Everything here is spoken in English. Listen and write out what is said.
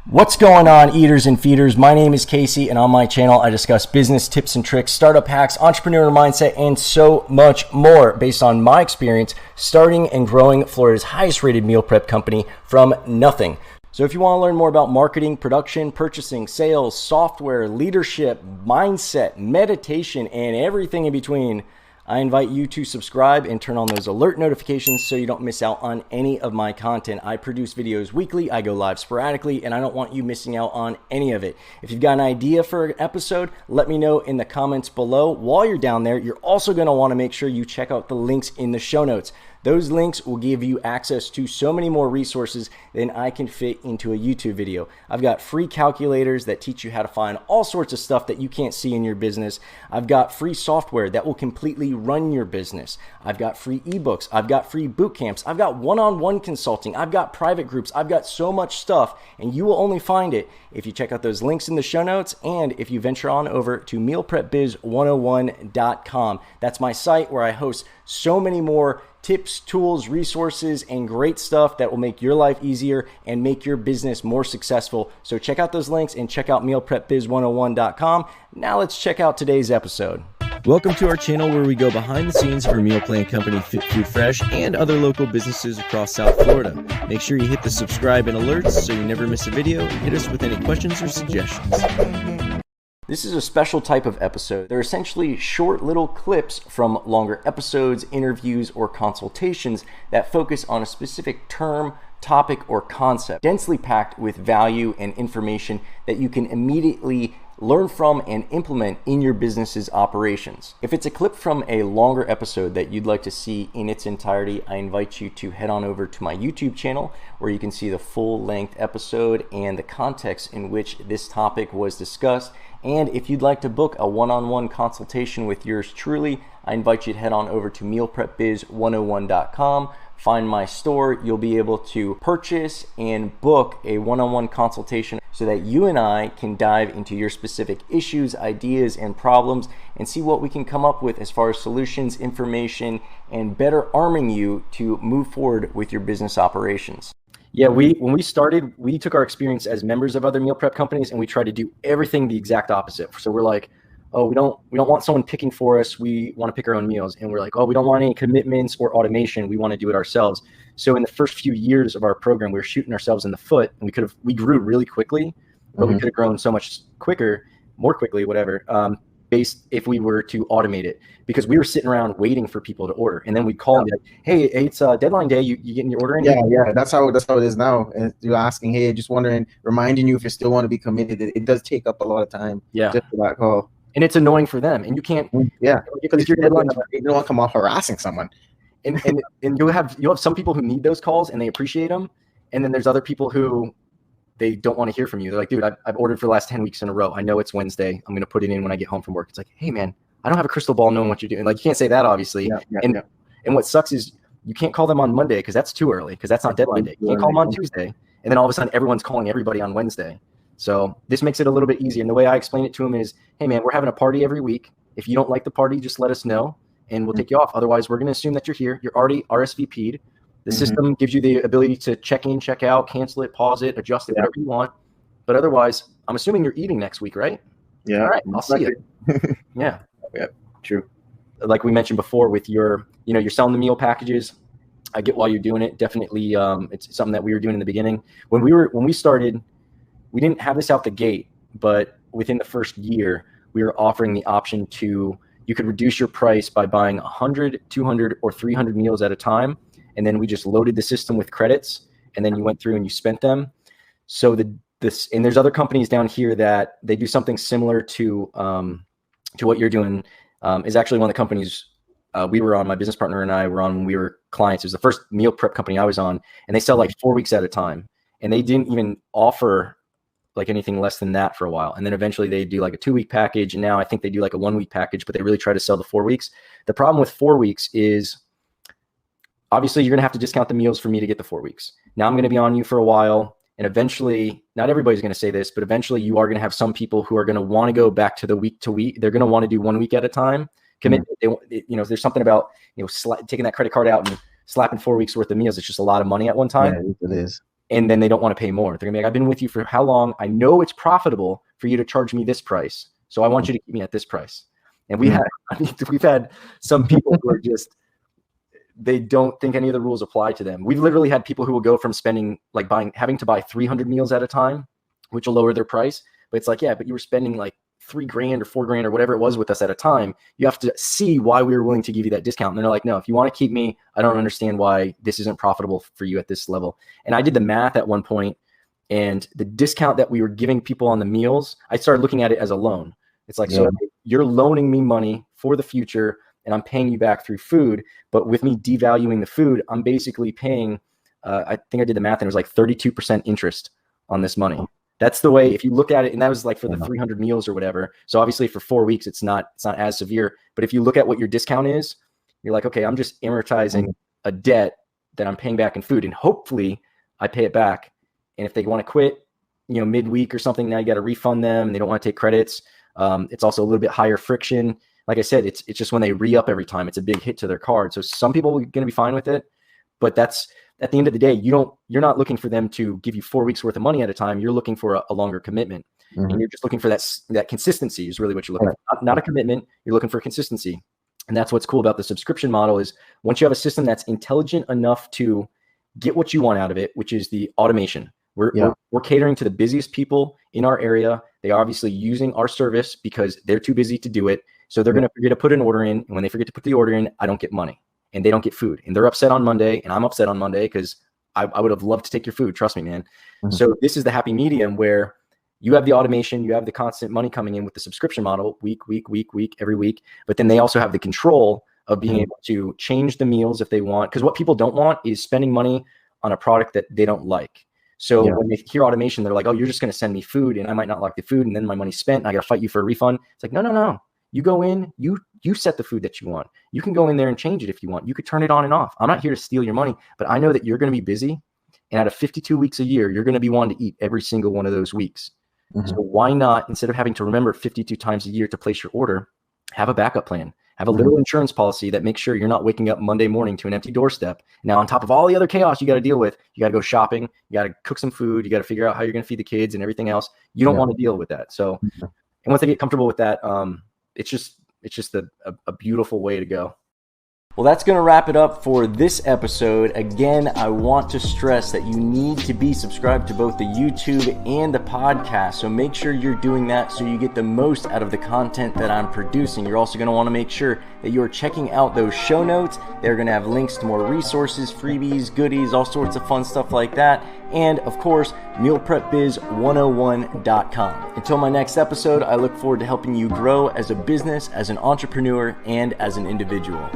What's going on, eaters and feeders? My name is Casey, and on my channel, I discuss business tips and tricks, startup hacks, entrepreneur mindset, and so much more based on my experience starting and growing Florida's highest rated meal prep company from nothing. So if you want to learn more about marketing, production, purchasing, sales, software, leadership, mindset, meditation, and everything in between, I invite you to subscribe and turn on those alert notifications so you don't miss out on any of my content. I produce videos weekly, I go live sporadically, and I don't want you missing out on any of it. If you've got an idea for an episode, let me know in the comments below. While you're down there, you're also going to want to make sure you check out the links in the show notes. Those links will give you access to so many more resources than I can fit into a YouTube video. I've got free calculators that teach you how to find all sorts of stuff that you can't see in your business. I've got free software that will completely run your business. I've got free ebooks. I've got free boot camps. I've got one-on-one consulting. I've got private groups. I've got so much stuff, and you will only find it if you check out those links in the show notes and if you venture on over to mealprepbiz101.com. That's my site where I host so many more tips, tools, resources, and great stuff that will make your life easier and make your business more successful. So check out those links and check out mealprepbiz101.com. Now let's check out today's episode. Welcome to our channel where we go behind the scenes for meal plan company Fit Food Fresh and other local businesses across South Florida. Make sure you hit the subscribe and alerts so you never miss a video, and hit us with any questions or suggestions. This is a special type of episode. They're essentially short little clips from longer episodes, interviews, or consultations that focus on a specific term, topic, or concept, densely packed with value and information that you can immediately learn from and implement in your business's operations. If it's a clip from a longer episode that you'd like to see in its entirety, I invite you to head on over to my YouTube channel where you can see the full-length episode and the context in which this topic was discussed. And if you'd like to book a one-on-one consultation with yours truly, I invite you to head on over to mealprepbiz101.com. Find my store. You'll be able to purchase and book a one-on-one consultation so that you and I can dive into your specific issues, ideas, and problems and see what we can come up with as far as solutions, information, and better arming you to move forward with your business operations. Yeah, when we started, we took our experience as members of other meal prep companies and we tried to do everything the exact opposite. So we're like, oh, we don't want someone picking for us. We want to pick our own meals. And we're like, oh, we don't want any commitments or automation. We want to do it ourselves. So in the first few years of our program, we were shooting ourselves in the foot, and we grew really quickly, but we could have grown so much quicker, more quickly, whatever, based if we were to automate it, because we were sitting around waiting for people to order. And then we'd call and be like, hey, it's deadline day. You getting your order in? Yeah. That's how it is now. And you're asking, hey, just wondering, reminding you if you still want to be committed. It does take up a lot of time. Yeah. Just for that call. And it's annoying for them, and you can't. Yeah, because your deadline. You don't want to come off harassing someone. And you'll have some people who need those calls and they appreciate them, and then there's other people who they don't want to hear from you. They're like, dude, I've ordered for the last 10 weeks in a row. I know it's Wednesday. I'm going to put it in when I get home from work. It's like, hey man, I don't have a crystal ball knowing what you're doing. Like, you can't say that, obviously. And what sucks is you can't call them on Monday because that's too early, because that's not deadline day. You can't call them on Tuesday, and then all of a sudden everyone's calling everybody on Wednesday. So this makes it a little bit easier. And the way I explain it to them is, hey man, we're having a party every week. If you don't like the party, just let us know and we'll take you off. Otherwise, we're going to assume that you're here. You're already RSVP'd. The system gives you the ability to check in, check out, cancel it, pause it, adjust it, whatever you want. But otherwise, I'm assuming you're eating next week, right? Yeah. All right, I'll see you. Yeah. Yeah, true. Like we mentioned before with you're selling the meal packages. I get why you're doing it. Definitely, it's something that we were doing in the beginning. When we started, we didn't have this out the gate, but within the first year, we were offering the option you could reduce your price by buying 100, 200, or 300 meals at a time. And then we just loaded the system with credits, and then you went through and you spent them. So and there's other companies down here that they do something similar to what you're doing. Is actually one of the companies we were on, my business partner and I were on when we were clients. It was the first meal prep company I was on, and they sell like 4 weeks at a time. And they didn't even offer like anything less than that for a while. And then eventually they do like a 2-week package. And now I think they do like a 1-week package, but they really try to sell the 4 weeks. The problem with 4 weeks is obviously you're going to have to discount the meals for me to get the 4 weeks. Now I'm going to be on you for a while. And eventually, not everybody's going to say this, but eventually you are going to have some people who are going to want to go back to the week to week. They're going to want to do 1 week at a time. Commit. There's something about, taking that credit card out and slapping 4 weeks worth of meals. It's just a lot of money at one time. Yeah, it is. and then they don't want to pay more. They're gonna be like, I've been with you for how long? I know it's profitable for you to charge me this price, so I want you to keep me at this price. And we've had some people who are just, they don't think any of the rules apply to them. We've literally had people who will go from spending, like having to buy 300 meals at a time, which will lower their price. But it's like, yeah, but you were spending like $3,000 or $4,000 or whatever it was with us at a time. You have to see why we were willing to give you that discount. And they're like, no, if you want to keep me, I don't understand why this isn't profitable for you at this level. And I did the math at one point, and the discount that we were giving people on the meals, I started looking at it as a loan. It's like, so you're loaning me money for the future, and I'm paying you back through food. But with me devaluing the food, I'm basically paying, I think I did the math, and it was like 32% interest on this money. That's the way, if you look at it, and that was like for the 300 meals or whatever. So obviously for 4 weeks, it's not as severe. But if you look at what your discount is, you're like, okay, I'm just amortizing a debt that I'm paying back in food, and hopefully I pay it back. And if they want to quit, midweek or something, now you got to refund them. They don't want to take credits. It's also a little bit higher friction. Like I said, it's just when they re-up every time, it's a big hit to their card. So some people are going to be fine with it, but that's, at the end of the day, you're not looking for them to give you 4 weeks worth of money at a time. You're looking for a longer commitment, and you're just looking for that consistency is really what you're looking for. Not a commitment. You're looking for consistency. And that's what's cool about the subscription model is once you have a system that's intelligent enough to get what you want out of it, which is the automation. We're catering to the busiest people in our area. They are obviously using our service because they're too busy to do it. So they're going to forget to put an order in. And when they forget to put the order in, I don't get money and they don't get food. And they're upset on Monday, and I'm upset on Monday because I would have loved to take your food. Trust me, man. So this is the happy medium where you have the automation, you have the constant money coming in with the subscription model, week, every week. But then they also have the control of being able to change the meals if they want. Because what people don't want is spending money on a product that they don't like. So when they hear automation, they're like, oh, you're just going to send me food and I might not like the food. And then my money's spent and I got to fight you for a refund. It's like, no. You go in, you set the food that you want. You can go in there and change it if you want. You could turn it on and off. I'm not here to steal your money, but I know that you're going to be busy. And out of 52 weeks a year, you're going to be wanting to eat every single one of those weeks. So why not, instead of having to remember 52 times a year to place your order, have a backup plan. Have a little insurance policy that makes sure you're not waking up Monday morning to an empty doorstep. Now, on top of all the other chaos you got to deal with, you got to go shopping, you got to cook some food, you got to figure out how you're going to feed the kids and everything else. You don't want to deal with that. So, and once they get comfortable with that, it's just a beautiful way to go. Well, that's going to wrap it up for this episode. Again, I want to stress that you need to be subscribed to both the YouTube and the podcast. So make sure you're doing that so you get the most out of the content that I'm producing. You're also going to want to make sure that you're checking out those show notes. They're going to have links to more resources, freebies, goodies, all sorts of fun stuff like that. And of course, mealprepbiz101.com. Until my next episode, I look forward to helping you grow as a business, as an entrepreneur, and as an individual.